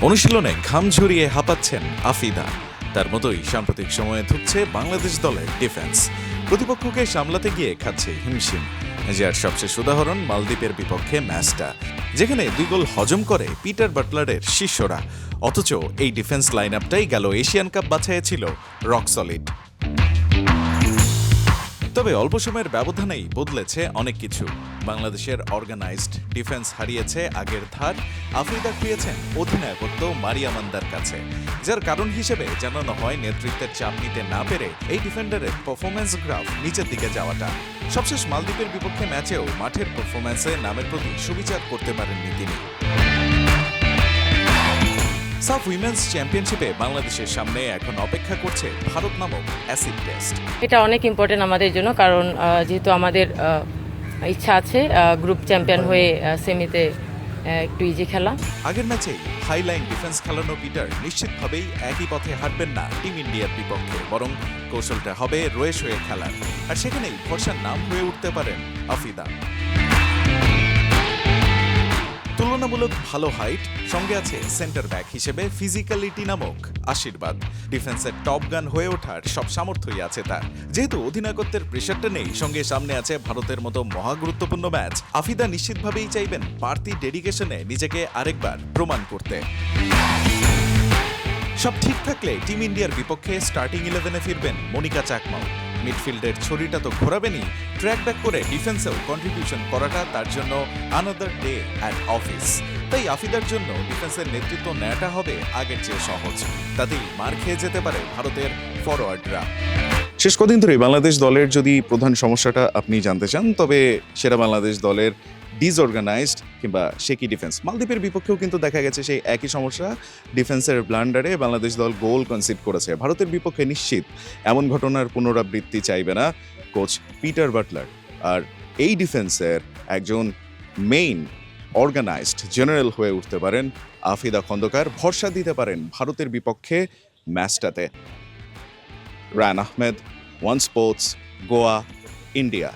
অনুশীলনে ঘাম ঝরিয়ে হাঁপাচ্ছেন আফিদা। তার মতোই সাম্প্রতিক সময়ে ধুঁকছে বাংলাদেশ দলের ডিফেন্স। প্রতিপক্ষকে সামলাতে গিয়ে খাচ্ছে হিমশিম। যার সবশেষ উদাহরণ মালদ্বীপের বিপক্ষে ম্যাচটা, যেখানে 2 গোল হজম করে পিটার বাটলারের শিষ্যরা। অথচ এই ডিফেন্স লাইন আপটাই গেল এশিয়ান কাপ বাছাইয়ে ছিল রক সলিড। তবে অল্প সময়ের ব্যবধানেই বদলেছে অনেক কিছু। বাংলাদেশের অর্গানাইজড ডিফেন্স হারিয়েছে আগের ধার। আফ্রিদা খুঁয়েছেন অধিনায়কত্ব মারিয়ামান্দার কাছে, যার কারণ হিসেবে জানানো হয় নেতৃত্বের চাপ নিতে না পেরে এই ডিফেন্ডারের পারফরম্যান্স গ্রাফ নিচের দিকে যাওয়াটা। সবশেষ মালদ্বীপের বিপক্ষে ম্যাচেও মাঠের পারফরম্যান্সে নামের প্রতি সুবিচার করতে পারেননি তিনি। সাফ উইমেন্স চ্যাম্পিয়নশিপে বাংলাদেশের সামনে এখন অপেক্ষা করছে ভারত নামক অ্যাসিড টেস্ট। এটা অনেক ইম্পর্টেন্ট আমাদের জন্য, কারণ যেহেতু আমাদের ইচ্ছা আছে গ্রুপ চ্যাম্পিয়ন হয়ে সেমিতে একটু ইজি খেলা। আগের ম্যাচেই হাইলাইন ডিফেন্স খেলানো পিটার নিশ্চিতভাবেই একই পথে হাঁটবেন না টিম ইন্ডিয়ার বিপক্ষে, বরং কৌশলটা হবে রয়েস হয়ে খেলার। আর সেখানেই ভরসার নাম হয়ে উঠতে পারেন আফিদা। তুলনামূলক ভালো হাইট, সঙ্গে আছে সেন্টার ব্যাক হিসেবে ফিজিক্যালিটি নামক আশীর্বাদ। ডিফেন্সের টপ গান হয়ে ওঠার সব সামর্থ্যই আছে তার। যেহেতু অধিনায়কত্বের প্রেশারটা নেই, সঙ্গে সামনে আছে ভারতের মতো মহা গুরুত্বপূর্ণ ম্যাচ, আফিদা নিশ্চিতভাবেই চাইবেন বাড়তি ডেডিকেশনে নিজেকে আরেকবার প্রমাণ করতে। সব ঠিক থাকলে টিম ইন্ডিয়ার বিপক্ষে স্টার্টিং 11-এ ফিরবেন মনিকা চাকমাও। মিডফিল্ডের ছড়িটা তো ঘোরাবেনই, ট্র্যাক ব্যাক করে ডিফেন্সেও কন্ট্রিবিউশন করাটা তার জন্য আনাদার ডে অ্যাট অফিস। তাই আফিদার জন্য ডিফেন্সের নেতৃত্ব নেওয়াটা হবে আগের চেয়ে সহজ। তাতেই মার খেয়ে যেতে পারে ভারতের ফরওয়ার্ডরা। শেষ কদিন ধরে বাংলাদেশ দলের যদি প্রধান সমস্যাটা আপনি জানতে চান, তবে সেটা বাংলাদেশ দলের ডিসঅর্গানাইজড কিংবা শেকি ডিফেন্স। মালদ্বীপের বিপক্ষেও কিন্তু দেখা গেছে সেই একই সমস্যা। ডিফেন্সের ব্লান্ডারে বাংলাদেশ দল গোল কনসিড করেছে। ভারতের বিপক্ষে নিশ্চিত এমন ঘটনার পুনরাবৃত্তি চাইবে না কোচ পিটার বাটলার। আর এই ডিফেন্সের একজন মেইন অর্গানাইজড জেনারেল হয়ে উঠতে পারেন আফিদা খন্দকার। ভরসা দিতে পারেন ভারতের বিপক্ষে ম্যাচটাতে। Rayan Ahmed, One Sports, Goa, India.